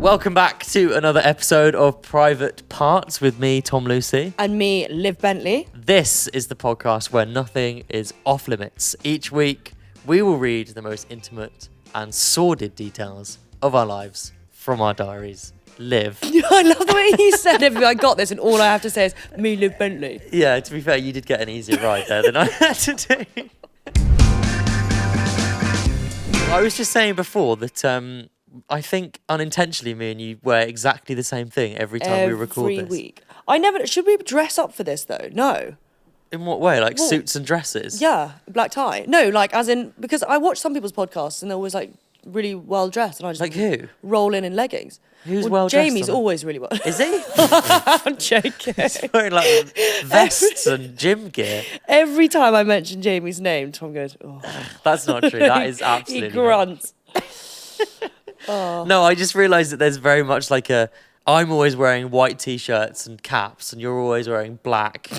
Welcome back to another episode of Private Parts with me, Tom Lucy. And me, Liv Bentley. This is the podcast where nothing is off limits. Each week, we will read the most intimate and sordid details of our lives from our diaries. Liv. I love the way you said everything. I got this, and all I have to say is me, Liv Bentley. Yeah, to be fair, you did get an easier ride there than I had to do. I was just saying before that I think unintentionally me and you wear exactly the same thing every time we record this. Every week. I never. Should we dress up for this though? No. In what way? Like suits and dresses? Yeah, black tie. No, like as in because I watch some people's podcasts and they're always like really well dressed, and I just like who roll in leggings. Who's well dressed? Jamie's always really well. Is he? I'm joking. He's wearing like vests and gym gear. Every time I mention Jamie's name, Tom goes, "Oh." That's not true. That is absolutely. He grunts. No, I just realised that there's very much like I'm always wearing white t-shirts and caps, and you're always wearing black,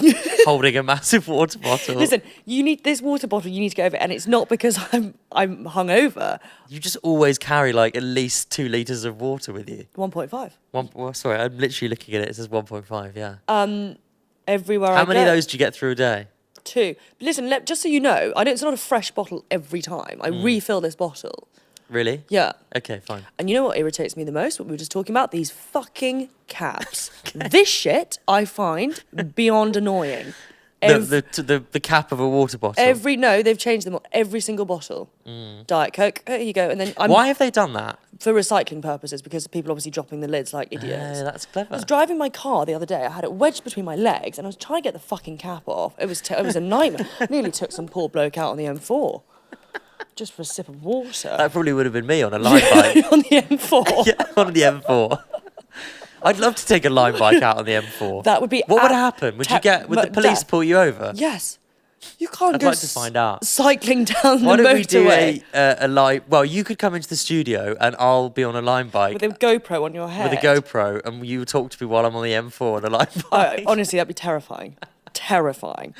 holding a massive water bottle. Listen, you need this water bottle. You need to get over it, and it's not because I'm hungover. You just always carry like at least 2 litres of water with you. 1.5. Well, sorry, I'm literally looking at it. It says 1.5. Yeah. Everywhere I go. How many of those do you get through a day? 2. Listen, just so you know, it's not a fresh bottle every time. I refill this bottle. Really? Yeah. Okay, fine. And you know what irritates me the most? What we were just talking about? These fucking caps. Okay. This shit I find beyond annoying. The cap of a water bottle. No, they've changed them on every single bottle. Diet Coke, here you go. And then why have they done that? For recycling purposes, because people obviously dropping the lids like idiots. Yeah, that's clever. I was driving my car the other day. I had it wedged between my legs, and I was trying to get the fucking cap off. It was a nightmare. Nearly took some poor bloke out on the M4. Just for a sip of water. That probably would have been me on a line bike. On the M4. Yeah, on the M4. I'd love to take a line bike out on the M4. That would be. What would happen? Would the police pull you over? Yes. You can't I'd go like to find out. Cycling down Why the don't we do motorway. a line? Well, you could come into the studio and I'll be on a line bike. With a GoPro on your head. With a GoPro, and you talk to me while I'm on the M4 on a line bike. Honestly, that'd be terrifying. Terrifying.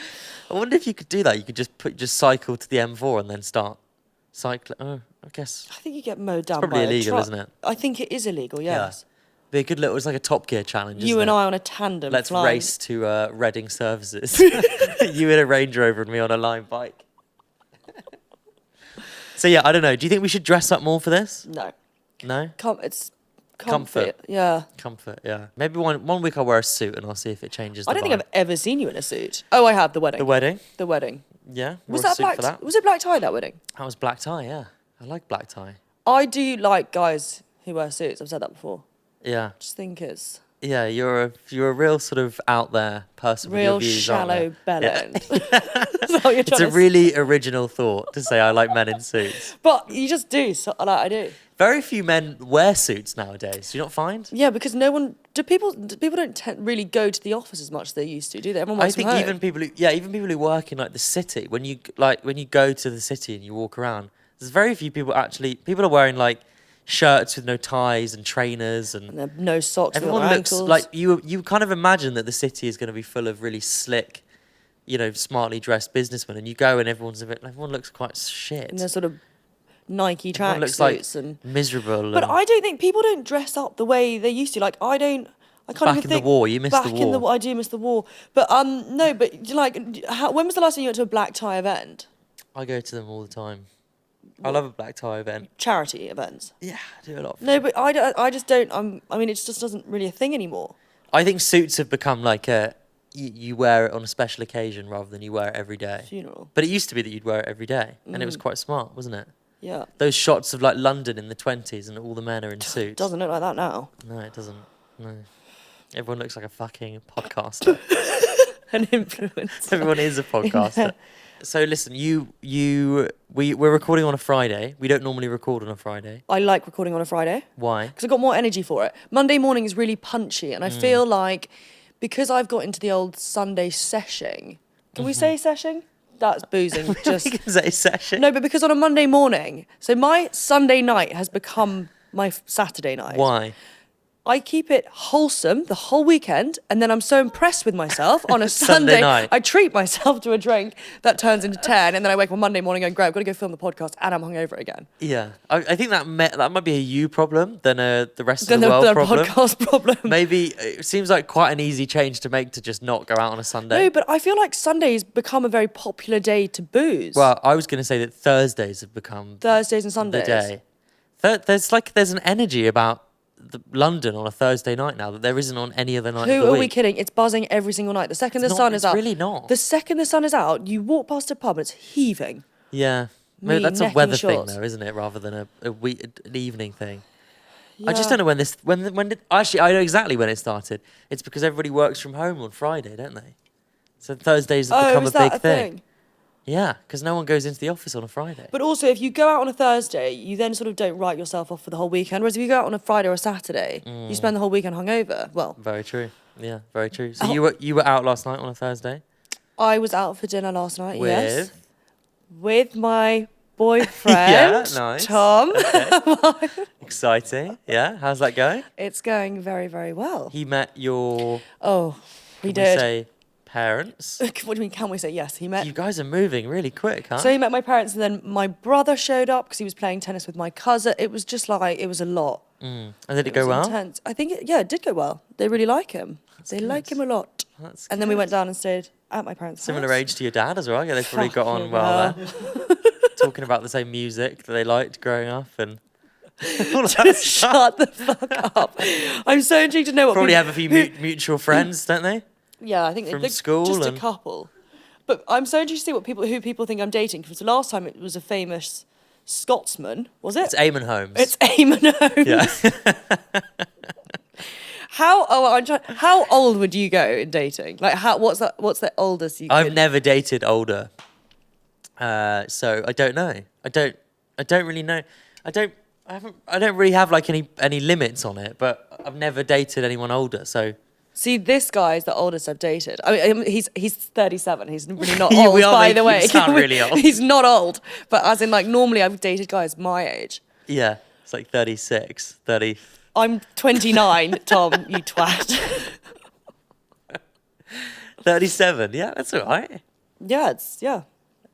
I wonder if you could do that. You could just cycle to the M4 and then start cycling. Oh, I guess. I think you get mowed down. It's probably by illegal, isn't it? I think it is illegal. Yes. Yeah. Be a good little. It's like a Top Gear challenge. You and I on a tandem. Let's flying. race to Reading Services. You in a Range Rover and me on a line bike. So yeah, I don't know. Do you think we should dress up more for this? No. No. It's comfort. Yeah. Comfort. Yeah. Maybe one week I'll wear a suit and I'll see if it changes. I don't think I've ever seen you in a suit. Oh, I have. The wedding. The wedding. The wedding. Yeah. Was that black? Was it black tie, that wedding? That was black tie. Yeah. I like black tie. I do like guys who wear suits. I've said that before. Yeah. Just think it's. Yeah, you're a real sort of out there person. Real with your views, shallow bell end. Yeah. Is that what you're It's a really original thought to say I like men in suits. But you just do. So, like I do. Very few men wear suits nowadays. Do you not find? Yeah, because no one. People don't really go to the office as much as they used to, do they? Everyone works from home. Even people who work in like the city, when you go to the city and you walk around, there's very few people are wearing like shirts with no ties and trainers and no socks. Everyone looks ankles. Like you kind of imagine that the city is going to be full of really slick, smartly dressed businessmen, and you go and everyone looks quite shit. And they're sort of Nike tracksuits like and miserable. But I don't think people don't dress up the way they used to. Like I can't back even in think. The war, you missed the war. Back in the war, I do miss the war. But no, but like, when was the last time you went to a black tie event? I go to them all the time. I love a black tie event. Charity events. Yeah, I do a lot. No, but I just don't. It just doesn't really a thing anymore. I think suits have become like you wear it on a special occasion rather than you wear it every day. Funeral. But it used to be that you'd wear it every day, and it was quite smart, wasn't it? Yeah. Those shots of like London in the 20s and all the men are in suits. Doesn't look like that now. No, it doesn't. No. Everyone looks like a fucking podcaster. An influencer. Everyone is a podcaster. So listen, we're recording on a Friday. We don't normally record on a Friday. I like recording on a Friday. Why? Because I've got more energy for it. Monday morning is really punchy, and I feel like because I've got into the old Sunday seshing. Can we say seshing? That's boozing. Just you can say session. No, but because on a Monday morning, so my Sunday night has become my Saturday night. Why? I keep it wholesome the whole weekend, and then I'm so impressed with myself on a Sunday Sunday. night. I treat myself to a drink that turns into 10, and then I wake up on Monday morning going, great, I've got to go film the podcast, and I'm hungover again. Yeah, I think that might be a you problem than the rest Then of the world the problem. podcast problem. Maybe it seems like quite an easy change to make to just not go out on a Sunday. No, but I feel like Sunday's become a very popular day to booze. Well, I was going to say that Thursdays have become Thursdays and the Sundays. day. There's an energy about London on a Thursday night now that there isn't on any other night of Who the are week. we kidding? It's buzzing every single night. The second the It's sun not- is it's out. really not. The second the sun is out, you walk past a pub and it's heaving. Yeah, maybe Me that's a necking weather thing shorts. though, isn't it? Rather than an evening thing. Yeah. I just don't know actually I know exactly when it started. It's because everybody works from home on Friday, don't they? So Thursdays have become is a that big thing. Yeah, because no one goes into the office on a Friday. But also, if you go out on a Thursday, you then sort of don't write yourself off for the whole weekend. Whereas if you go out on a Friday or a Saturday, you spend the whole weekend hungover. Well, Very true. Yeah, very true. Oh. So you were out last night on a Thursday I was out for dinner last night. Yes, with with my boyfriend, Yeah, nice. Tom. Okay. Exciting. Yeah, how's that going? It's going very, very well. He met your Oh, we can we did. say parents. What do you mean? Can we say yes? He met. You guys are moving really quick, huh? So he met my parents, and then my brother showed up because he was playing tennis with my cousin. It was just like it was a lot. And did it It go was well? intense. I think it did go well. They really like him. They like him a lot. That's And then we good. went down and stayed at my parents' Similar house. age to your dad as well. Yeah, they've probably got on Fucking well hell. there. Talking about the same music that they liked growing up and all of that stuff. Shut the fuck up. I'm so intrigued to know what Probably people, have a few mutual friends, don't they? Yeah, I think from they're school just and- a couple. But I'm so interested to see who people think I'm dating, because the last time it was a famous Scotsman, was it? It's Eamon Holmes. It's Eamon Holmes. Yeah. How old would you go in dating? Like, what's the oldest you I've could? never dated older. So I don't know. I don't really know. I don't really have like any limits on it, but I've never dated anyone older, so See, this guy is the oldest I've dated. I mean, he's 37. He's really not You- old, we are by making the way. him sound really old. He's not old, but as in, like, normally I've dated guys my age. yeah, it's like 36, 30. I'm 29, Tom, you twat. 37. Yeah, that's all right. Yeah, Yeah,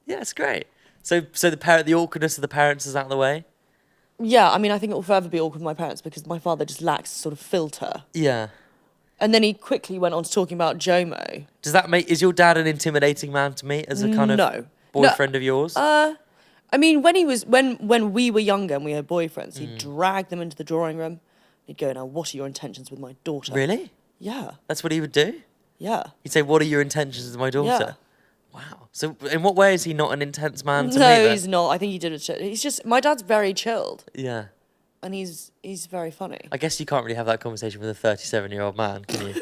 it's great. So the awkwardness of the parents is out of the way. Yeah, I mean, I think it will forever be awkward with my parents because my father just lacks sort of filter. Yeah. And then he quickly went on to talking about Jomo. Is your dad an intimidating man to meet as a kind of No. boyfriend of yours? I mean, when we were younger and we had boyfriends, he'd drag them into the drawing room. He'd go, "Now, what are your intentions with my daughter?" Really? Yeah, That's what he would do? yeah. He'd say, "What are your intentions with my daughter?" Wow. So in what way is he not an intense man to meet? No, then? he's not. I think he did it. He's just, my dad's very chilled, Yeah. and he's very funny. I guess you can't really have that conversation with a 37-year-old man, can you?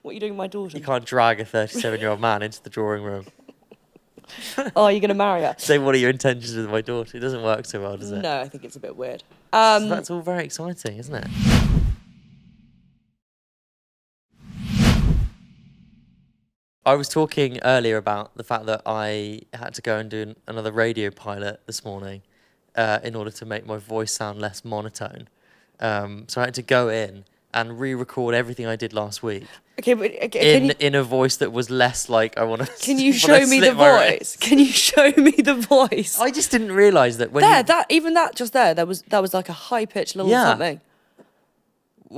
What are you doing with my daughter? You can't drag a 37-year-old man into the drawing room. Oh, you're gonna marry her? Say, what are your intentions with my daughter? It doesn't work so well, does it? No, I think it's a bit weird. So that's all very exciting, isn't it? I was talking earlier about the fact that I had to go and do another radio pilot this morning in order to make my voice sound less monotone. So I had to go in and re-record everything I did last week Okay, but okay, in a voice that was less like I want to. can you show me the voice? Can you show me the voice? I just didn't realise that when That was like a high pitched little Yeah. something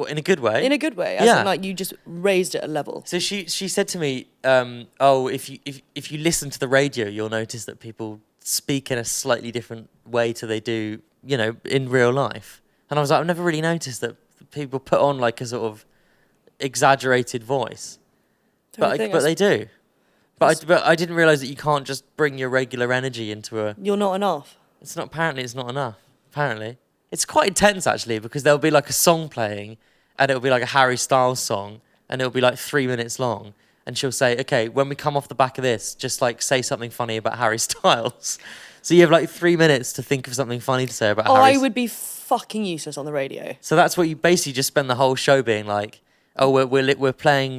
in a good way. in a good way. As Yeah. in, like, you just raised it a level. So she said to me, "Oh, if you listen to the radio, you'll notice that people speak in a slightly different way to they do, in real life." And I was like, "I've never really noticed that people put on like a sort of exaggerated voice, but they do." But I didn't realize that you can't just bring your regular energy into a. You're not enough. Apparently it's not enough. Apparently. It's quite intense actually, because there'll be like a song playing and it'll be like a Harry Styles song and it'll be like 3 minutes long. And she'll say, "Okay, when we come off the back of this, just like say something funny about Harry Styles." So you have like 3 minutes to think of something funny to say about Harry. I would be fucking useless on the radio. So that's what you basically just spend the whole show being like, "Oh, we're playing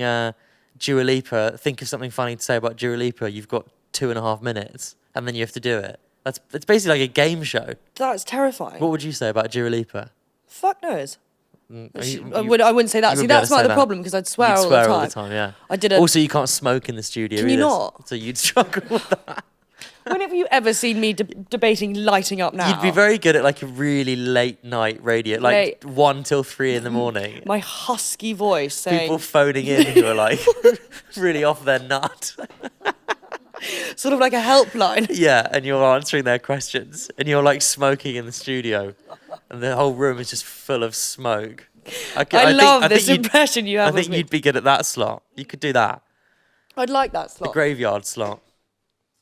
Dua Lipa. Think of something funny to say about Dua Lipa. You've got 2.5 minutes, and then you have to do it." It's basically like a game show. That's terrifying. What would you say about Dua Lipa? Fuck knows. I wouldn't say that. you See, would be able that's to say the that. problem because I'd swear, You'd all, swear the all the time, yeah. I did a. Also, you can't smoke in the studio. Can you either, not? So you'd struggle with that. When have you ever seen me debating lighting up now? You'd be very good at like a really late night radio, like Late. 1 till 3 in the morning. My husky voice saying. People phoning in who are like really off their nut. Sort of like a helpline. Yeah, and you're answering their questions, and you're like smoking in the studio, and the whole room is just full of smoke. I love think this you'd- impression you have I of think me. you'd be good at that slot. You could do that. I'd like that The slot. graveyard slot.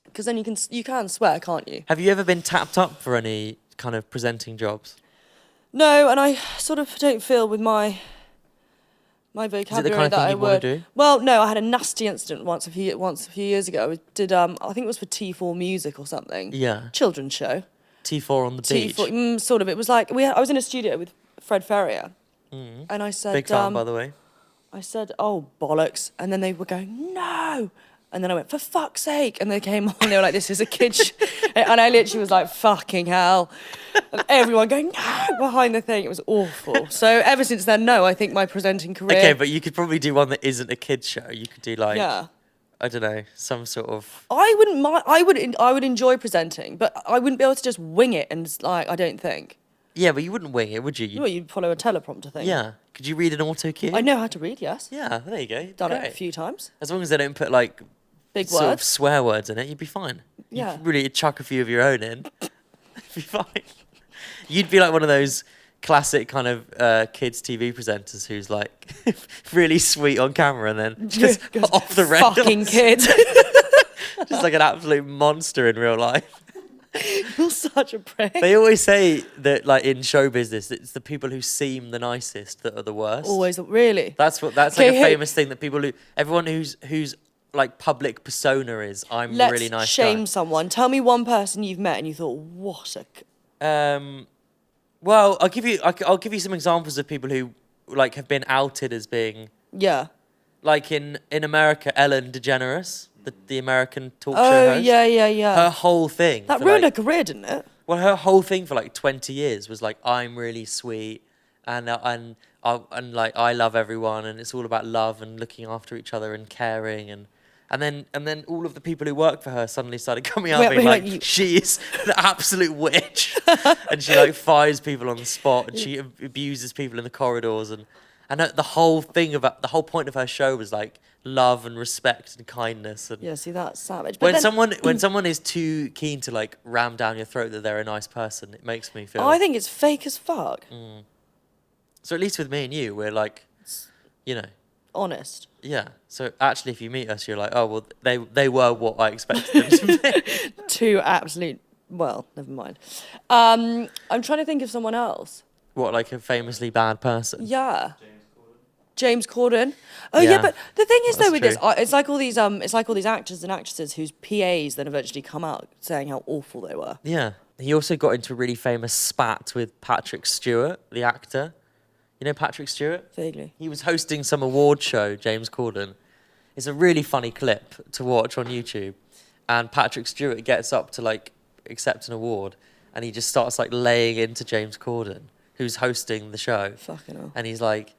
Because then you can swear, can't you? Have you ever been tapped up for any kind of presenting jobs? No, and I sort of don't feel with my vocabulary kind of that thing I you'd wanna would. do? Well, no, I had a nasty incident once a few years ago. I did I think it was for T4 Music or something. Yeah. Children's show. T4 on the beach. T4, sort of. It was like I was in a studio with Fred Ferrier, and I said, Big fan, by the way. I said, "Oh bollocks!" And then they were going, "No!" And then I went, "For fuck's sake!" And they came on. They were like, "This is a kid's," and I literally was like, "Fucking hell!" And everyone going, "No!" behind the thing. It was awful. So ever since then, no. I think my presenting career. Okay, but you could probably do one that isn't a kids show. You could do like, yeah. I don't know, some sort of. I wouldn't mind. I would enjoy presenting, but I wouldn't be able to just wing it and like. I don't think. Yeah, but you wouldn't wing it, would you? Well, you'd follow a teleprompter thing. Yeah. Could you read an auto cue? I know how to read. Yes. Yeah, there you go. Done Great. it a few times. As long as they don't put like Big sort of words. swear words in it, you'd be fine. Yeah. You could really chuck a few of your own in. You'd be fine. You'd be like one of those classic kind of kids TV presenters who's like really sweet on camera and then just off the rails. Fucking kid. Just like an absolute monster in real life. You're such a prick. They always say that, like in show business, it's the people who seem the nicest that are the worst. Always, really. That's like Okay, a famous thing that everyone who's like public persona is. I'm a Let's really nice shame guy. someone. Tell me one person you've met and you thought, what a. Well, I'll give you some examples of people who like have been outed as being Yeah. like in America, Ellen DeGeneres, the American talk show Oh, host. yeah. Her whole thing. That for, ruined like, her career, didn't it? Well, her whole thing for like 20 years was like, I'm really sweet, and like I love everyone, and it's all about love and looking after each other and caring, and then all of the people who work for her suddenly started coming out being like, she is the absolute witch, and she like fires people on the spot, and she abuses people in the corridors, and the whole point of her show was like love and respect and kindness. And Yeah, see, that's savage. But when someone is too keen to like ram down your throat that they're a nice person, it makes me feel. I think it's fake as fuck. So at least with me and you, we're like, you know, Honest. yeah. So actually, if you meet us, you're like, oh well, they were what I expected them to be. Two absolute. Well, never mind. I'm trying to think of someone else. What, like a famously bad person? Yeah. James Corden. Oh yeah, Yeah, but the thing is though that's with this, true. it's like all these actors and actresses whose PAs then eventually come out saying how awful they were. Yeah. He also got into a really famous spat with Patrick Stewart, the actor. You know Patrick Stewart? Vaguely. He was hosting some award show, James Corden. It's a really funny clip to watch on YouTube. And Patrick Stewart gets up to like accept an award, and he just starts like laying into James Corden, who's hosting the show. Fucking hell. And he's like,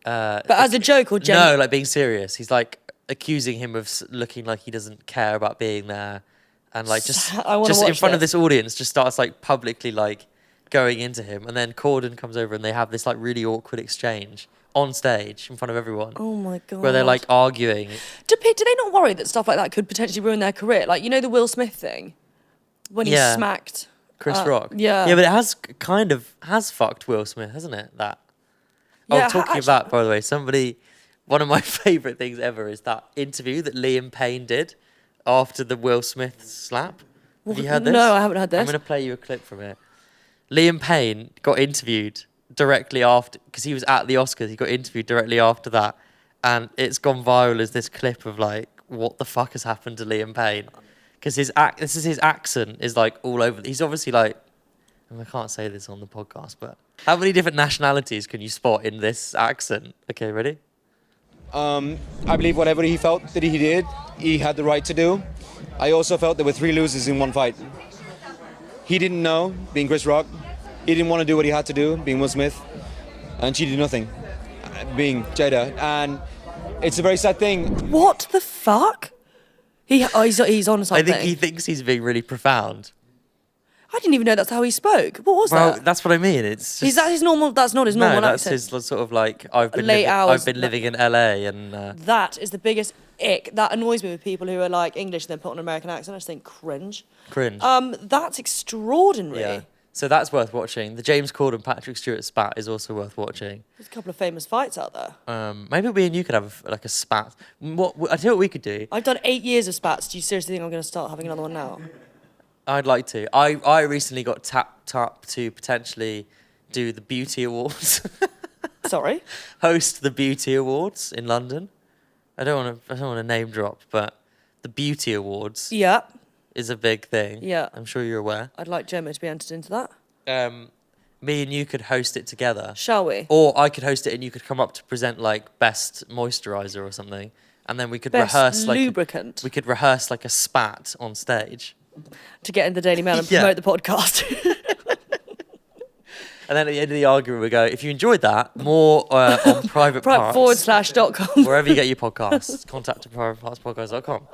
But as a joke or no, like being serious. He's like accusing him of looking like he doesn't care about being there, and like just I wanna in watch front of this. this audience, just starts like publicly like going into him, and then Corden comes over and they have this like really awkward exchange on stage in front of everyone, Oh my god. where they're like arguing. Do they not worry that stuff like that could potentially ruin their career? Like, you know the Will Smith thing? When he Yeah. smacked Chris Rock. Yeah. Yeah, but it has fucked Will Smith, hasn't it? That. Yeah, Oh, talking of that, by the way, one of my favourite things ever is that interview that Liam Payne did after the Will Smith slap. Have you heard this? No, I haven't heard this. I'm going to play you a clip from it. Liam Payne got interviewed directly after, because he was at the Oscars, he got interviewed directly after that, and it's gone viral as this clip of like, what the fuck has happened to Liam Payne? Because his accent is like all over. He's obviously like, and I can't say this on the podcast, but how many different nationalities can you spot in this accent? Okay, ready? I believe whatever he felt that he did, he had the right to do. I also felt there were 3 losers in one fight. He didn't know, being Chris Rock. He didn't want to do what he had to do, being Will Smith. and she did nothing, being Jada. And it's a very sad thing. What the fuck? He's on I something. think he thinks he's being really profound. I didn't even know that's how he spoke. What was Well, that? that's what I mean. It's just, Is that his normal? That's not his normal no, that's accent. his sort of like I've been Late hours, I've been living in LA and That is the biggest ick. That annoys me with people who are like English and then put on an American accent. I just think cringe. cringe. That's extraordinary. Yeah. So that's worth watching. The James Corden Patrick Stewart spat is also worth watching. There's a couple of famous fights out there. Maybe we and you could have like a spat. I tell you what we could do. I've done 8 years of spats. Do you seriously think I'm going to start having another one now? I'd like to. I recently got tapped up to potentially do the Beauty Awards. Sorry? Host the Beauty Awards in London. I don't want to name drop, but the Beauty Awards Yeah. is a big thing. Yeah. I'm sure you're aware. I'd like Gemma to be entered into that. Me and you could host it together. Shall we? Or I could host it and you could come up to present like best moisturizer or something, and then we could Best rehearse like lubricant. we could rehearse like a spat on stage. To get in the Daily Mail and Yeah. promote the podcast. And then at the end of the argument, we go, if you enjoyed that, more on private parts. /.com. Wherever you get your podcasts, contact privatepartspodcast.com.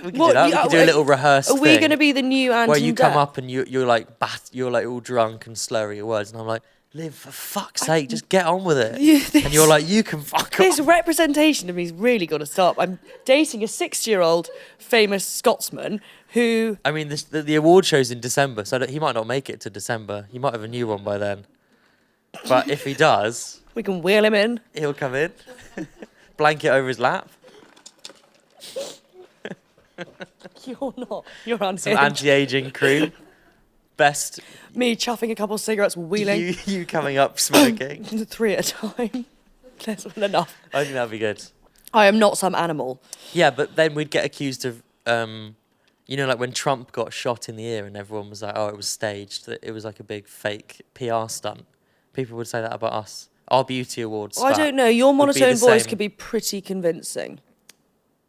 We could What, do that. We you- could do a little rehearsed Are we thing going to be the new Anton where you come Depp? up and you're like you're like all drunk and slurry your words, and I'm like, Liv, for fuck's sake, just get on with it. And you're like, you can fuck This off. representation of me's really got to stop. I'm dating a 60-year-old famous Scotsman who... I mean, the award show's in December, so he might not make it to December. He might have a new one by then. But if he does, We can wheel him in. he'll come in, blanket over his lap, You're not. You're some unhinged. anti-aging cream. Best Me chuffing a couple of cigarettes, wheeling. you coming up smoking. 3 at a time. That's well enough. I think that'd be good. I am not some animal. Yeah, but then we'd get accused of, like when Trump got shot in the ear and everyone was like, oh, it was staged, that it was like a big fake PR stunt. People would say that about us. Our beauty awards. I don't know. Your would be monotone the voice same. could be pretty convincing.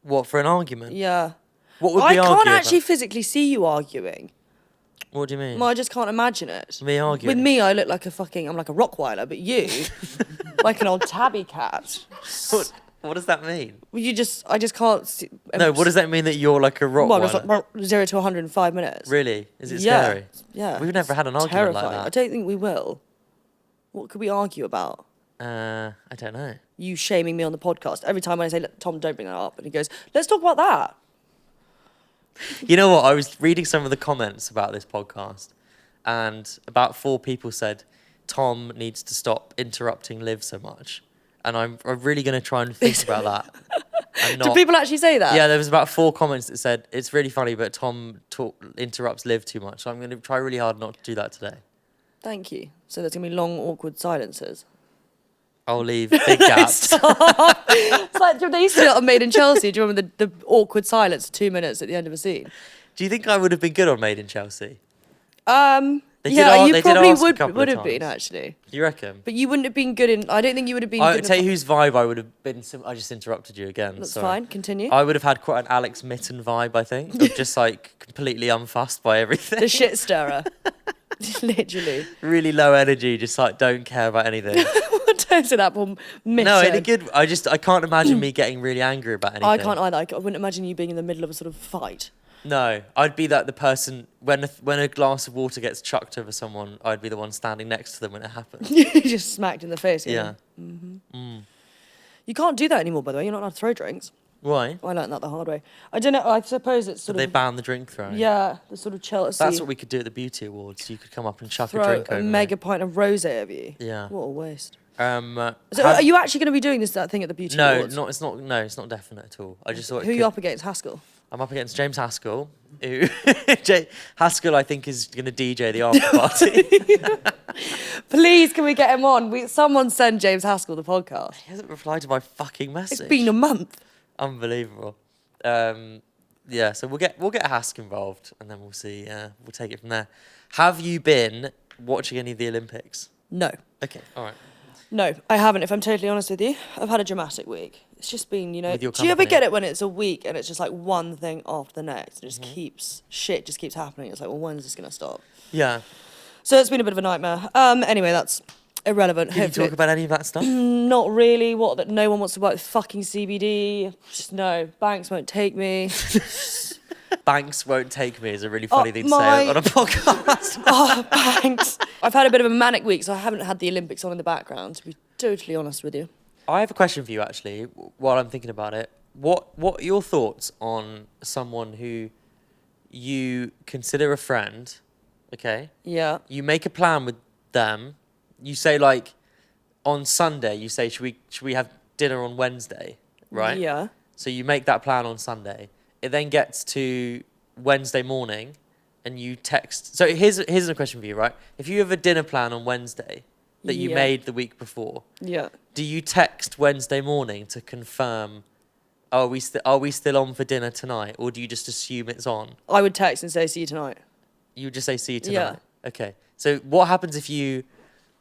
What, for an argument? Yeah. What would I we argue can't actually about? physically see you arguing. What do you mean? Well, I just can't imagine it. Me arguing? With me, I look like I'm like a Rottweiler, but you, like an old tabby cat. What does that mean? Well, I just can't see. No, what does that mean that you're like a Well, Rottweiler? it's like 0 to 100 in 5 minutes. Really? Is it Yeah. scary? Yeah. We've never had an argument Terrifying. like I that. don't think we will. What could we argue about? I don't know. You shaming me on the podcast. Every time I say, "Look, Tom, don't bring that up," and he goes, let's talk about that. You know what? I was reading some of the comments about this podcast, and about 4 people said Tom needs to stop interrupting Liv so much. And I'm really going to try and think about that. And Do people actually say that? Yeah, there was about 4 comments that said, it's really funny, but Tom interrupts Liv too much. So I'm going to try really hard not to do that today. Thank you. So there's going to be long, awkward silences. I'll leave big gaps. It's like they used to do it on Made in Chelsea. Do you remember the awkward silence, 2 minutes at the end of a scene? Do you think I would have been good on Made in Chelsea? They did Yeah, a- you they did probably ask a couple of would have been, times. actually. Do you reckon? But you wouldn't have been good in... I don't think you would have been I'll good tell in... you whose vibe I would have been... I just interrupted you again. That's sorry. fine. Continue. I would have had quite an Alex Mitten vibe, I think. Of just like completely unfussed by everything. The shit stirrer. Literally. Really low energy, just like don't care about anything. Don't say that, Paul. No, in a good... I can't imagine me getting really angry about anything. I can't either. I wouldn't imagine you being in the middle of a sort of fight. No, I'd be like the person when a glass of water gets chucked over someone, I'd be the one standing next to them when it happens. Just smacked in the face. Yeah. You can't do that anymore, by the way. You're not allowed to throw drinks. Why? I learned that the hard way. I don't know. I suppose it's sort They of... ban the drink throwing. Yeah, the sort of Chelsea... That's what we could do at the beauty awards. You could come up and chuck a throw drink a over. mega pint of rosé of you. Yeah. What a waste. So So are you actually going to be doing that thing at the beauty No, awards? it's not. No, it's not definite at all. I just thought. Who are you up against? Haskell? I'm up against James Haskell. Who Haskell, I think, is going to DJ the after party. Please, can we get him on? Someone send James Haskell the podcast. He hasn't replied to my fucking message. It's been a month. Unbelievable. Yeah, so we'll get Hask involved, and then we'll see. We'll take it from there. Have you been watching any of the Olympics? No. Okay, all right. No, I haven't, if I'm totally honest with you. I've had a dramatic week. It's just been, you know... With your Do you ever company? get it when it's a week and it's just like one thing after the next? It just keeps... Shit just keeps happening. It's like, well, when is this going to stop? Yeah. So it's been a bit of a nightmare. Anyway, that's Irrelevant. Can you talk about any of that stuff? Not really. What? That no one wants to buy fucking CBD. Just no. Banks won't take me. Banks won't take me is a really funny thing to my- say on a podcast. Oh, banks. I've had a bit of a manic week, so I haven't had the Olympics on in the background, to be totally honest with you. I have a question for you, actually, while I'm thinking about it. What are your thoughts on someone who you consider a friend, okay? Yeah. You make a plan with them. You say, like, on Sunday, you say, should we have dinner on Wednesday, right? Yeah. So you make that plan on Sunday. It then gets to Wednesday morning, and you text. So here's a question for you, right? If you have a dinner plan on Wednesday that you Yeah. made the week before, Yeah. do you text Wednesday morning to confirm, are we still on for dinner tonight, or do you just assume it's on? I would text and say, see you tonight. You would just say, see you Yeah. tonight. Okay. So what happens if you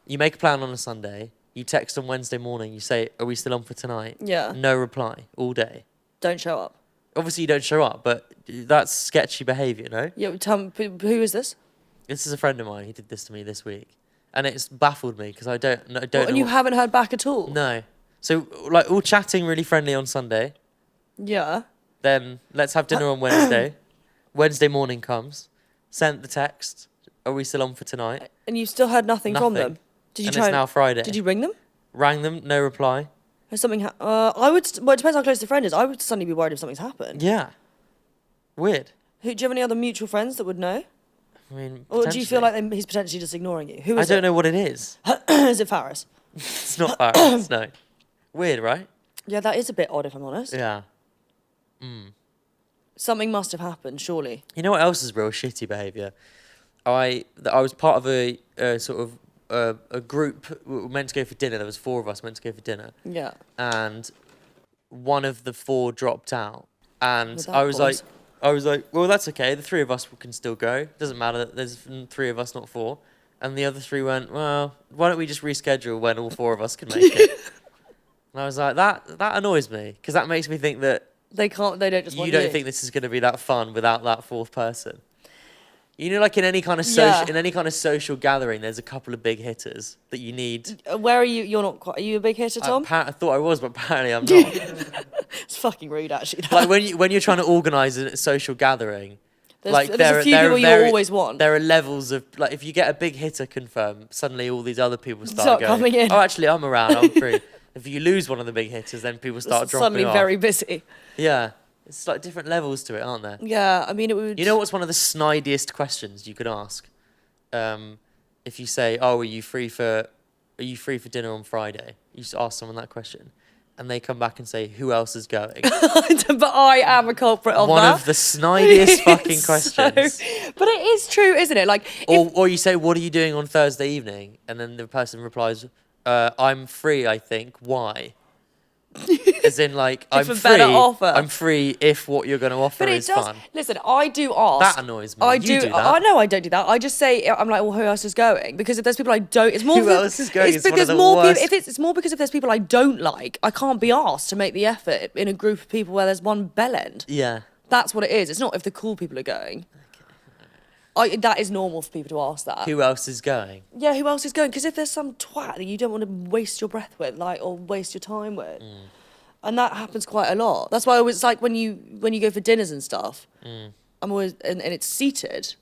make a plan on a Sunday, you text on Wednesday morning, you say, are we still on for tonight? Yeah. No reply all day. Don't show up. Obviously you don't show up, but that's sketchy behaviour, no? Yeah, tell me, who is this? This is a friend of mine. He did this to me this week, and it's baffled me because I don't What, know. and you haven't heard back at all? No. So like all chatting really friendly on Sunday. Yeah. Then let's have dinner on Wednesday. Wednesday morning comes. Sent the text. Are we still on for tonight? And you still heard nothing from Nothing. them? Did you And try it's now Friday. Did you ring them? Rang them, no reply. Has something I would, well, it depends how close the friend is. I would suddenly be worried if something's happened. Yeah. Weird. Do you have any other mutual friends that would know? I mean, Or do you feel potentially. like he's potentially just ignoring you? Who I is don't it? know what it is. Is it Faris? It's not Paris, no. Weird, right? Yeah, that is a bit odd if I'm honest. Yeah. Something must have happened, surely. You know what else is real shitty behaviour? I was part of a sort of a group. We were meant to go for dinner. There was 4 of us meant to go for dinner, Yeah. and one of the 4 dropped out. And With that I was pause. like, well, that's okay. The 3 of us can still go. Doesn't matter. There's 3 of us, not 4. And the other 3 went, well, why don't we just reschedule when all 4 of us can make it? And I was like, that annoys me because that makes me think that They don't just want you don't think this is going to be that fun without that 4th person. You know, like in any kind of social gathering, there's a couple of big hitters that you need. Where are you? You're not quite. Are you a big hitter, Tom? I thought I was, but apparently I'm not. It's fucking rude, actually. Like when you're trying to organise a social gathering, there's a few people you always want. There are levels of, like, if you get a big hitter confirmed, suddenly all these other people start Start going, coming in. oh, actually, I'm around, I'm free. If you lose one of the big hitters, then people start dropping Suddenly off. very busy. Yeah. It's like different levels to it, aren't there? Yeah, I mean, it would. You know what's one of the snidiest questions you could ask? If you say, "Oh, are you free for dinner on Friday?" You just ask someone that question, and they come back and say, "Who else is going?" But I am a culprit of One that. of the snidiest fucking So- questions. but it is true, isn't it? Like, Or you say, "What are you doing on Thursday evening?" And then the person replies, "I'm free, I think. Why?" As in, like, I'm a free. better offer. I'm free if what you're going to offer but it is does. fun. Listen, I do ask. That annoys me. I You do. do that. I know I don't do that. I just say I'm like, well, who else is going? Because if there's people I don't, it's more. Who else is going? It's one of because the more worst. people. It's more because if there's people I don't like, I can't be asked to make the effort in a group of people where there's one bell end. Yeah. That's what it is. It's not if the cool people are going. That is normal for people to ask that. Who else is going? Yeah, who else is going? Because if there's some twat that you don't want to waste your breath with, like, or waste your time with, and that happens quite a lot. That's why it's like when you go for dinners and stuff, I'm always and it's seated.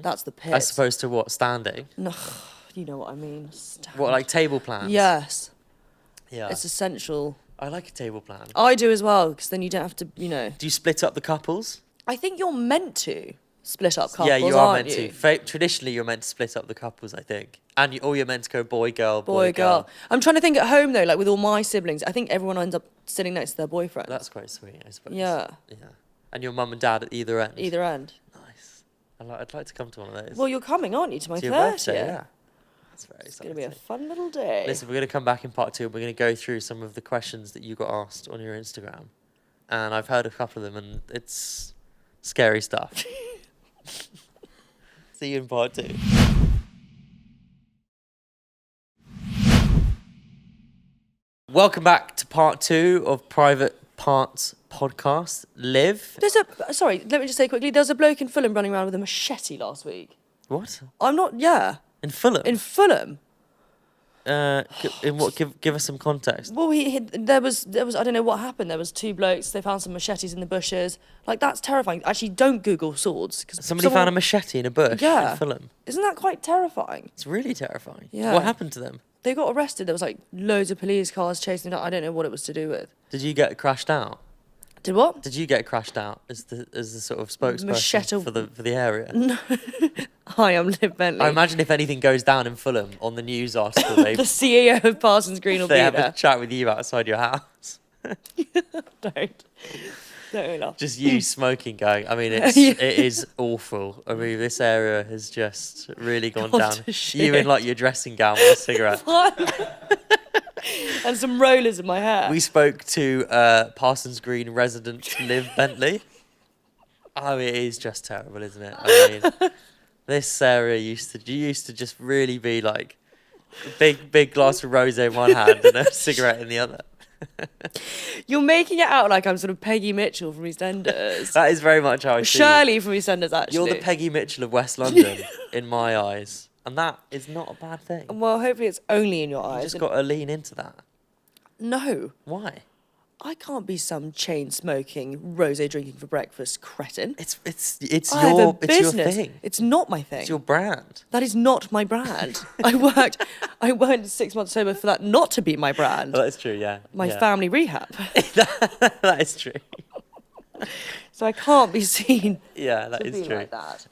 That's the pit. As opposed to what? Standing? No, you know what I mean. Stand. What, like table plans? Yes, Yeah. it's essential. I like a table plan. I do as well, because then you don't have to, Do you split up the couples? I think you're meant to split up couples. Yeah, you are aren't meant you? to. Traditionally, you're meant to split up the couples, I think. And or you're meant to go boy, girl, Boy, girl. I'm trying to think at home though, like with all my siblings, I think everyone ends up sitting next to their boyfriend. That's quite sweet, I suppose. Yeah. Yeah. And your mum and dad at either end? Either end. Nice. I'd like to come to one of those. Well, you're coming, aren't you, to my to your 30th? birthday, yeah. That's very It's exciting. going to be a fun little day. Listen, we're going to come back in part 2 and we're going to go through some of the questions that you got asked on your Instagram. And I've heard a couple of them and it's scary stuff. See you in part 2. Welcome back to part 2 of Private Parts Podcast. Liv. Sorry, let me just say quickly, there was a bloke in Fulham running around with a machete last week. What? I'm not, yeah, In Fulham? in Fulham. In what? Give us some context. Well, there was I don't know what happened. There was two blokes. They found some machetes in the bushes. Like, that's terrifying. Actually, don't Google swords because Somebody found a machete in a bush Yeah. in Fulham. Isn't that quite terrifying? It's really terrifying. Yeah. What happened to them? They got arrested. There was like loads of police cars chasing them. I don't know what it was to do with. Did you get crashed out? Did what? Did you get crashed out as the sort of spokesperson Machete- for the area? No. Hi, I'm Liv Bentley. I imagine if anything goes down in Fulham on the news article, they the CEO of Parsons Green will be they have a there. chat with you outside your house. Don't laugh. Just you smoking, going. I mean, it is awful. I mean, this area has just really gone Gone down. to You shit. in like your dressing gown with a cigarette. And some rollers in my hair. We spoke to Parsons Green resident Liv Bentley. Oh, it is just terrible, isn't it? I mean, this area used to just really be like big glass of rosé in one hand and a cigarette in the other. You're making it out like I'm sort of Peggy Mitchell from EastEnders. That is very much how I see you. Shirley from EastEnders, actually. You're the Peggy Mitchell of West London in my eyes, and that is not a bad thing. Well, hopefully it's only in your You eyes. just got to lean into that. No, Why? I can't be some chain smoking, rosé drinking for breakfast cretin. It's I have a your business. thing. It's not my thing. It's your brand. That is not my brand. I worked 6 months sober for that not to be my brand. Well, that's true. Yeah. My yeah. family rehab. That is true. So I can't be seen Yeah, that to is be true. like that.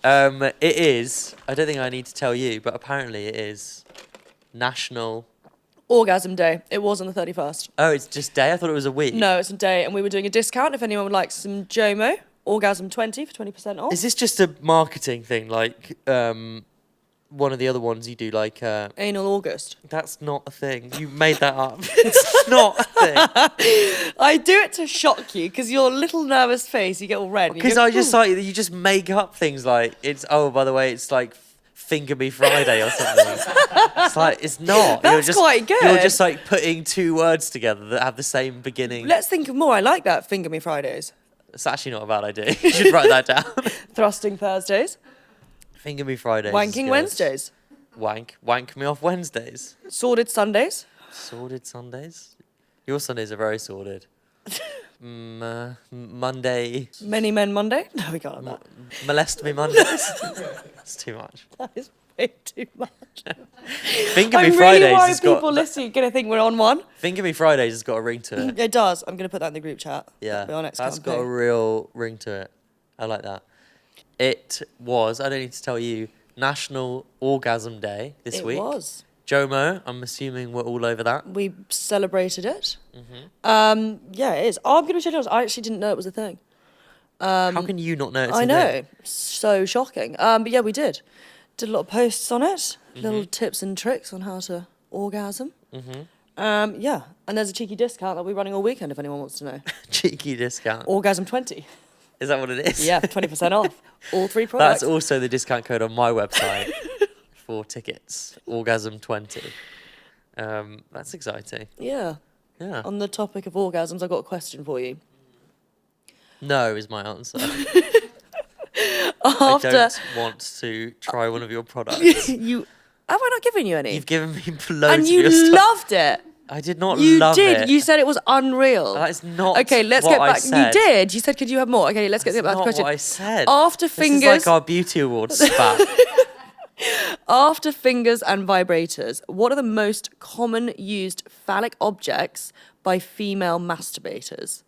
It is. I don't think I need to tell you, but apparently it is National. Orgasm Day. It was on the 31st. Oh, it's just day. I thought it was a week. No, it's a day, and we were doing a discount if anyone would like some Jomo. Orgasm 20 for 20% off. Is this just a marketing thing, like one of the other ones you do, like? Anal August. That's not a thing. You made that up. It's not a thing. I do it to shock you because your little nervous face, you get all red. and you Because go, I just "Ooh." like you just make up things like it's. Oh, by the way, it's like Finger Me Friday or something. It's like it's not. That's quite good. You're just like putting two words together that have the same beginning. Let's think of more. I like that. Finger Me Fridays. It's actually not a bad idea. You should write that down. Thrusting Thursdays. Finger Me Fridays. is Wanking good. Wednesdays. Wank me off Wednesdays. Sordid Sundays. Sordid Sundays. Your Sundays are very sordid. Monday. Many Men Monday. No, we can't have that. Molest me Mondays. It's too much. That is way too much. Finger Me I'm Fridays really worried has people got. listening are going to think we're on one. Finger Me Fridays has got a ring to it. It does. I'm going to put that in the group chat. Yeah, That'll be our next that's got a campaign. real ring to it. I like that. It was, I don't need to tell you, National Orgasm Day this week. It was. Jomo, I'm assuming we're all over that. We celebrated it. Mm-hmm. Yeah, it is. I'm going to be honest. I actually didn't know it was a thing. How can you not know it's I a know. thing? So shocking. But yeah, we did. Did a lot of posts on it. Mm-hmm. Little tips and tricks on how to orgasm. Mm-hmm. Yeah. And there's a cheeky discount that we're running all weekend if anyone wants to know. Cheeky discount. Orgasm 20. Is that what it is? Yeah, 20% off. All three products. That's also the discount code on my website for tickets. Orgasm 20. That's exciting. Yeah. Yeah. On the topic of orgasms, I've got a question for you. No is my answer. After I don't want to try one of your products. you, have I not given you any? You've given me loads and of you your stuff. loved it. I did not You love did. it. You said it was unreal. That is not Okay, let's what get I back. said. You did. You said, could you have more? Okay, let's That's get back to the not question. what I said. After This fingers, is like our beauty awards spat. after fingers and vibrators, what are the most common used phallic objects by female masturbators?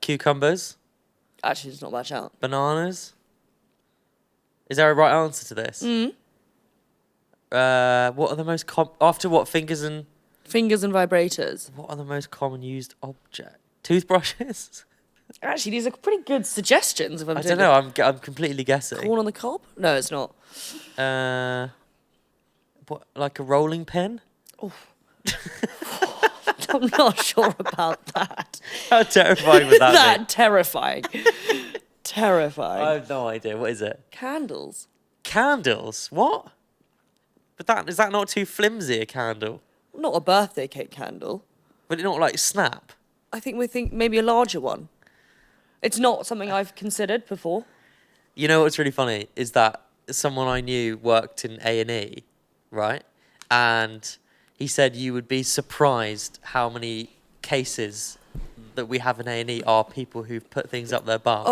Cucumbers, Actually, it's not a bad shout. bananas. Is there a right answer to this? What are the most after what fingers and Fingers and vibrators. what are the most common used object? Toothbrushes. Actually, these are pretty good suggestions. If I'm I doing don't it. know. I'm completely guessing. Corn on the cob? No, it's not. What, like a rolling pin? I'm not sure about that. How terrifying would that That terrifying. Terrifying. be? I have no idea. What is it? Candles. Candles? What? But that is that not too flimsy a candle? Not a birthday cake candle. Would it not like snap? I think we think maybe a larger one. It's not something I've considered before. You know what's really funny is that someone I knew worked in A&E, right? and he said you would be surprised how many cases that we have in A&E are people who've put things up their bum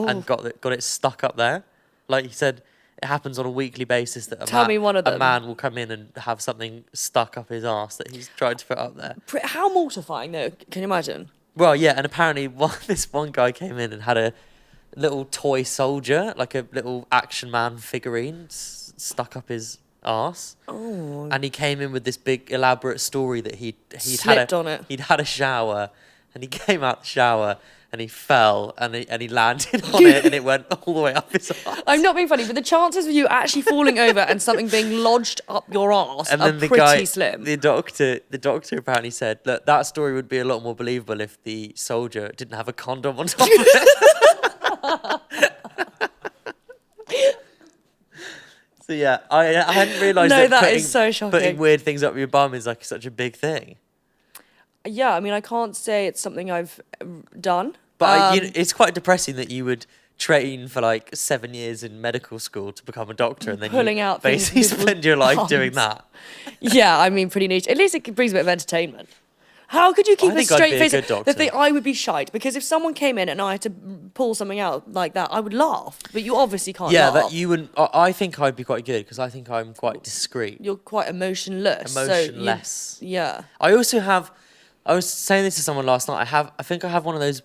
and got it stuck up there. Like he said, it happens on a weekly basis that Tell me one of a them. man will come in and have something stuck up his arse that he's tried to put up there. How mortifying, though. Can you imagine? Well, yeah, and apparently this one guy came in and had a little toy soldier, like a little Action Man figurine stuck up his arse. Oh. And he came in with this big elaborate story that he'd Slipped on it. He'd had a shower, and he came out the shower and he fell and he landed on it and it went all the way up his arse. I'm not being funny, but the chances of you actually falling over and something being lodged up your arse And are then the pretty guy, slim. the doctor apparently said, look, that story would be a lot more believable if the soldier didn't have a condom on top of it. So yeah, I hadn't realised No, that putting, is so shocking. putting weird things up your bum is like such a big thing. Yeah, I mean, I can't say it's something I've done. But it's quite depressing that you would train for like 7 years in medical school to become a doctor and then Pulling you out things basically with people's spend your life doing bums. that. Yeah, I mean, pretty niche. At least it brings a bit of entertainment. How could you keep I a think I'd straight be a face? good doctor. The thing, I would be shite because if someone came in and I had to pull something out like that, I would laugh. But you obviously can't Yeah, laugh. that you wouldn't. I think I'd be quite good because I think I'm quite discreet. You're quite emotionless. Emotionless. So yeah. I also have. I was saying this to someone last night. I think I have one of those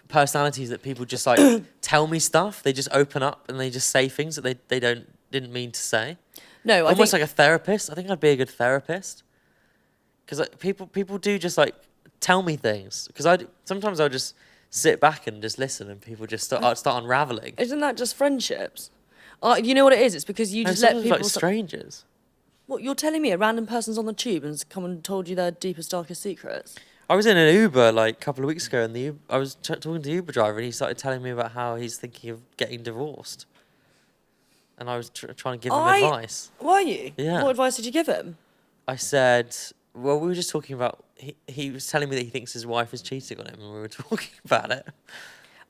personalities that people just like tell me stuff. They just open up and they just say things that they didn't mean to say. No, I Almost think like a therapist. I think I'd be a good therapist because like, people do just like tell me things because sometimes I'll just sit back and just listen and people just start unraveling. isn't that just friendships? You know what it is? It's because you No, just let sometimes people. like strangers. What you're telling me? A random person's on the tube and's come and told you their deepest, darkest secrets. I was in an Uber like a couple of weeks ago, and I was talking to the Uber driver, and he started telling me about how he's thinking of getting divorced. And I was trying to give him advice. Were you? Yeah. What advice did you give him? I said, well, we were just talking about. He was telling me that he thinks his wife is cheating on him, and we were talking about it.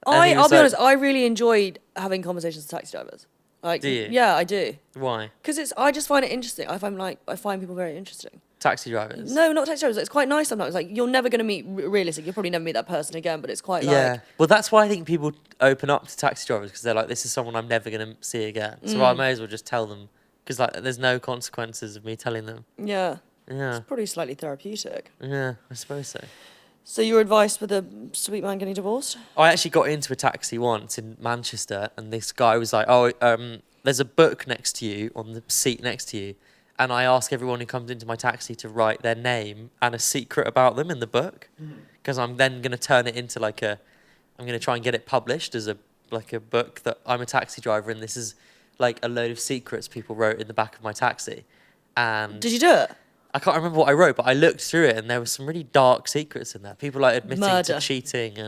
I'll be honest. I really enjoyed having conversations with taxi drivers. Like, Do you? Yeah, I do. Why? Because I just find it interesting. I find people very interesting. Taxi drivers. No, not taxi drivers. It's quite nice sometimes. Like you're never going to meet realistic. You'll probably never meet that person again. But it's quite Yeah. like Well, that's why I think people open up to taxi drivers because they're like, this is someone I'm never going to see again. So I may as well just tell them because like there's no consequences of me telling them. yeah. Yeah. It's probably slightly therapeutic. Yeah, I suppose so. So your advice for the sweet man getting divorced? I actually got into a taxi once in Manchester, and this guy was like, "Oh, there's a book next to you on the seat next to you," and I ask everyone who comes into my taxi to write their name and a secret about them in the book, because I'm then going to turn it into I'm going to try and get it published as a book that I'm a taxi driver and this is like a load of secrets people wrote in the back of my taxi, and Did you do it? I can't remember what I wrote, but I looked through it and there were some really dark secrets in there. People like admitting Murder. to cheating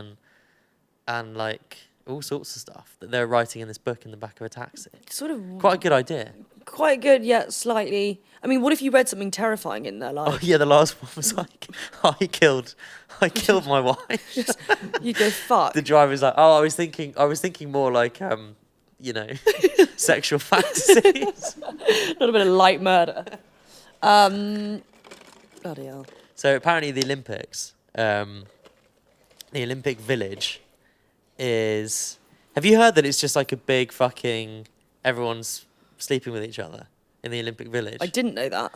and like all sorts of stuff that they're writing in this book in the back of a taxi. Sort of Quite a good idea. quite good, yet slightly. I mean, what if you read something terrifying in there? Like Oh yeah, the last one was like, I killed my wife. you go fuck. The driver's like, oh, I was thinking more like sexual fantasies. Not a bit of light murder. Bloody hell. So apparently the Olympics, the Olympic Village is... Have you heard that it's just like a big fucking... Everyone's sleeping with each other in the Olympic Village? I didn't know that.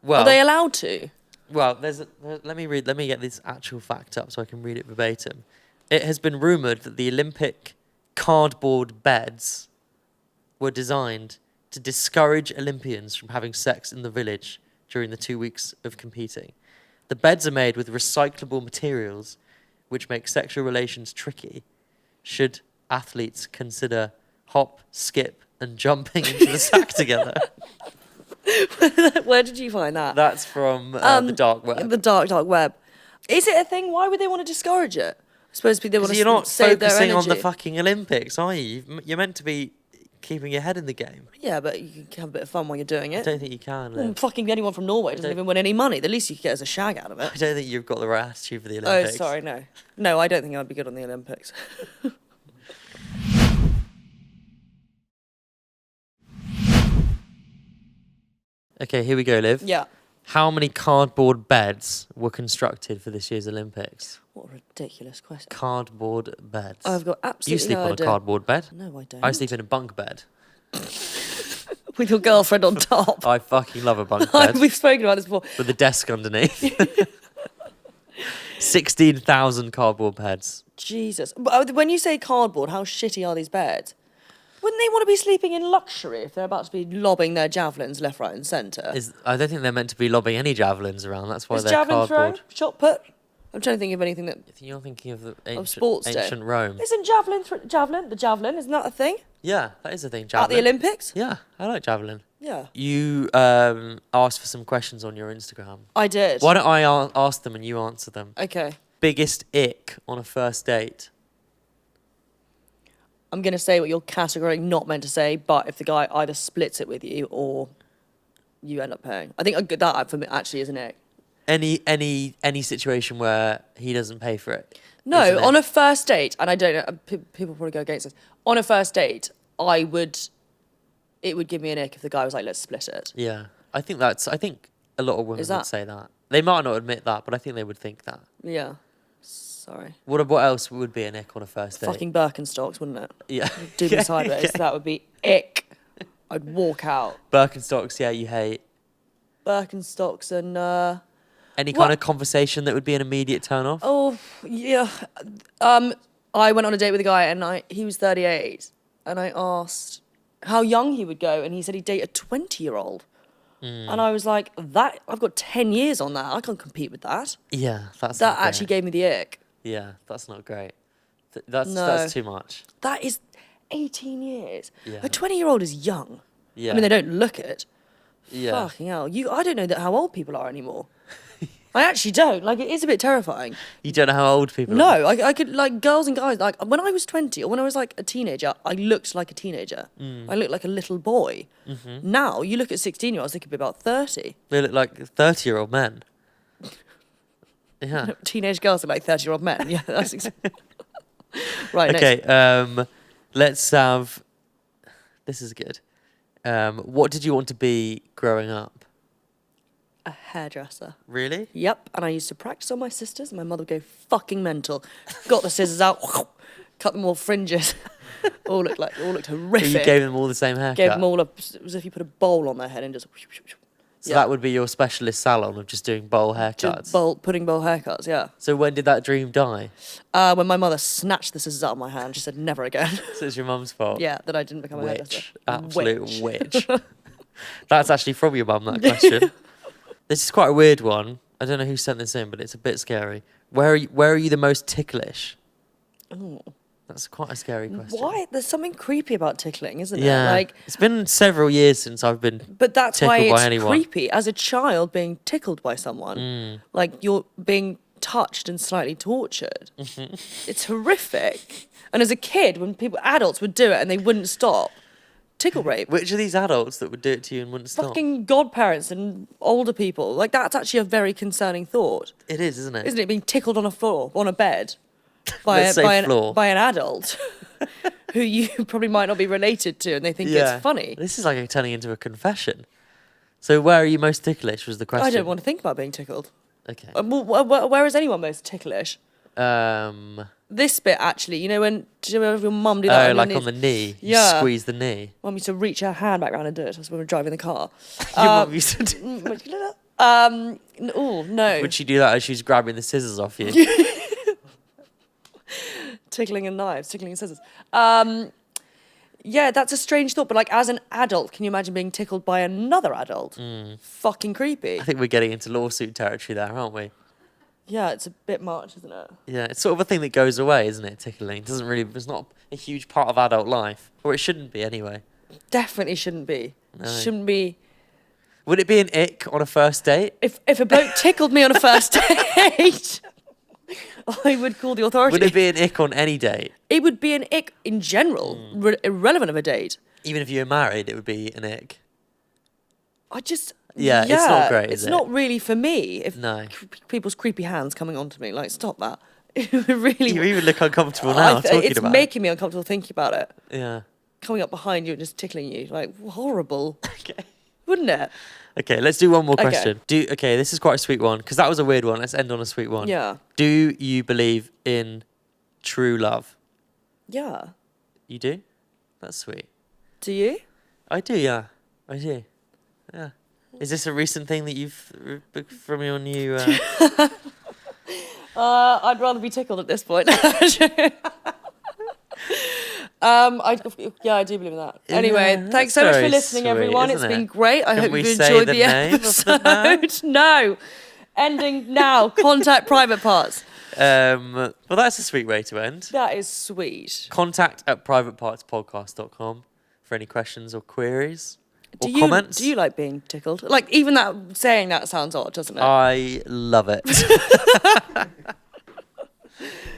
Well, Are they allowed to? well, let me get this actual fact up so I can read it verbatim. It has been rumoured that the Olympic cardboard beds were designed to discourage Olympians from having sex in the village during the 2 weeks of competing. The beds are made with recyclable materials, which make sexual relations tricky. Should athletes consider hop, skip, and jumping into the sack together? Where did you find that? That's from the dark web. The dark web. Is it a thing? Why would they want to discourage it? I suppose they want to You're not save their focusing energy. on the fucking Olympics, are you? You're meant to be keeping your head in the game. Yeah, but you can have a bit of fun while you're doing I it. don't think you can. Well, Liv. fucking anyone from Norway doesn't even win any money. The least you could get is a shag out of I it. don't think you've got the right attitude for the Oh, Olympics. sorry, no. No, I don't think I'd be good on the Olympics. Okay, here we go, Liv. Yeah. How many cardboard beds were constructed for this year's Olympics? What a ridiculous question. Cardboard beds. I've got You absolutely sleep no on a idea. cardboard bed? No, I don't. I sleep in a bunk bed. With your girlfriend on top. I fucking love a bunk bed We've spoken about this before. with a desk underneath. 16,000 cardboard beds. Jesus. But when you say cardboard, how shitty are these beds? Wouldn't they want to be sleeping in luxury if they're about to be lobbing their javelins left, right, and centre? I don't think they're meant to be lobbing any javelins around. That's why Is they're javelin cardboard. throw? Shot put? I'm trying to think of anything that... I think you're thinking of the sports day. ancient Rome. Isn't javelin, the javelin, isn't that a thing? Yeah, that is a thing. At Javelin. the Olympics? Yeah, I like javelin. Yeah. You asked for some questions on your Instagram. I did. Why don't I ask them and you answer them? Okay. Biggest ick on a first date? I'm going to say what you're categorically not meant to say, but if the guy either splits it with you or you end up paying. I think that for me actually is an ick. Any situation where he doesn't pay for it? No, on a first date, and I don't know, people probably go against this. On a first date, it would give me an ick if the guy was like, let's split it. Yeah, I think a lot of women Is that- would say that. They might not admit that, but I think they would think that. Yeah. Sorry. What else would be an ick on a first date? Fucking Birkenstocks, wouldn't it? Yeah. Do me sideways. That would be ick. I'd walk out. Birkenstocks, yeah, you hate. Birkenstocks and... Any What? kind of conversation that would be an immediate turn off? Oh, yeah. I went on a date with a guy and he was 38 and I asked how young he would go and he said he'd date a 20-year-old. And I was like, I've got 10 years on that. I can't compete with that. Yeah, that's That not actually great. gave me the ick. Yeah, that's not great. That's No. too much. That is 18 years. Yeah. A 20-year-old is young. Yeah. I mean, they don't look it. Yeah. Fucking hell. I don't know how old people are anymore. I actually don't. Like, it is a bit terrifying. You don't know how old people are. No, I could, like, girls and guys, like, when I was 20 or when I was, like, a teenager, I looked like a teenager. I looked like a little boy. Now, you look at 16-year-olds, they could be about 30. They look like 30-year-old men. Yeah. Teenage girls are like 30-year-old men. Yeah, that's exactly... Right, next. Okay, let's have... This is good. What did you want to be growing up? A hairdresser. Really? Yep, and I used to practice on my sisters, and my mother would go fucking mental. Got the scissors out, cut them all fringes. all looked horrific. You gave them all the same haircut? Gave them all it was as if you put a bowl on their head and just... So that would be your specialist salon of just doing bowl haircuts? Putting bowl haircuts, yeah. So when did that dream die? When my mother snatched the scissors out of my hand, she said, never again. So it's your mum's fault? Yeah, that I didn't become a hairdresser. Witch. Absolute witch. That's actually from your mum, that question. This is quite a weird one. I don't know who sent this in, but it's a bit scary. Where are you the most ticklish? Ooh. That's quite a scary question. Why? There's something creepy about tickling, isn't Yeah. it? Like, it's been several years since I've been but that's why tickled by it's anyone. creepy. As a child being tickled by someone, like you're being touched and slightly tortured. It's horrific. And as a kid, when adults would do it and they wouldn't stop, tickle rape. Which are these adults that would do it to you and wouldn't stop? Fucking godparents and older people. Like, that's actually a very concerning thought. It is, isn't it? Isn't it, being tickled on a floor, on a bed, by, Let's say floor. by an adult who you probably might not be related to and they think it's funny. This is like turning into a confession. So where are you most ticklish was the question. I don't want to think about being tickled. Okay. Where is anyone most ticklish? This bit, actually, you know when your mum do that? Oh, like on the knee. You Yeah. squeeze the knee. Mum used to reach her hand back round and do it. That's when we were driving the car. Your mum used to do. Oh, no. Would she do that as she's grabbing the scissors off you? Tickling and knives, tickling and scissors. Yeah, that's a strange thought, but like as an adult, can you imagine being tickled by another adult? Fucking creepy. I think we're getting into lawsuit territory there, aren't we? Yeah, it's a bit much, isn't it? Yeah, it's sort of a thing that goes away, isn't it? Tickling it's not a huge part of adult life, or it shouldn't be anyway. Definitely shouldn't be. No. Shouldn't be. Would it be an ick on a first date? If a bloke tickled me on a first date, I would call the authorities. Would it be an ick on any date? It would be an ick in general, irrelevant of a date. Even if you were married, it would be an ick. Yeah, it's not great, is It's it? not really for me. If No. people's creepy hands coming onto me, like, stop that. It really. You even look uncomfortable now talking it's about making me uncomfortable thinking about it. it. Yeah. Coming up behind you and just tickling you, like horrible. Okay. Wouldn't it? Okay, let's do one more Okay. question. Okay, this is quite a sweet one because that was a weird one. Let's end on a sweet one. Yeah. Do you believe in true love? Yeah. You do? That's sweet. Do you? I do, yeah. I do. Yeah. Is this a recent thing that you've from your new? I'd rather be tickled at this point. I do believe in that. Anyway, Yeah, thanks that's so much for very listening, sweet, everyone. It's isn't been it? great. I Can hope we you say enjoyed the the name of the man? episode. No. Ending now. Contact private parts. Well, that's a sweet way to end. That is sweet. Contact@privatepartspodcast.com for any questions or queries or Do comments. you like being tickled? Like, even that saying that sounds odd, doesn't it? I love it.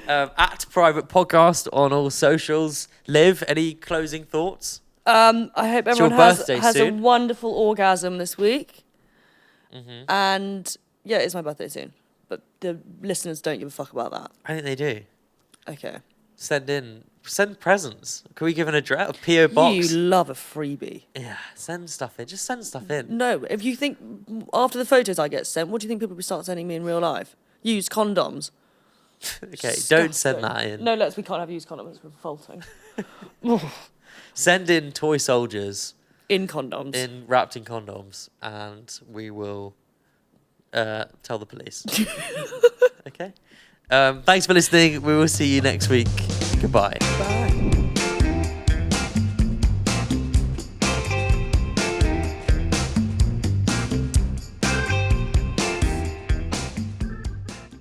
At Private Podcast on all socials. Liv, any closing thoughts? I hope It's your everyone has birthday a soon. wonderful orgasm this week. And yeah, it's my birthday soon. But the listeners don't give a fuck about that. I think they do. Okay. Send presents. Can we give an address, a PO box? You love a freebie. Yeah, send stuff in. Just send stuff in. No, if you think after the photos I get sent, what do you think people will start sending me in real life? Used condoms. Okay, don't send Disgusting. that in. No, we can't have used condoms. It's revolting. Send in toy soldiers In condoms. wrapped in condoms, and we will tell the police. Okay. Thanks for listening. We will see you next week. Goodbye. Bye.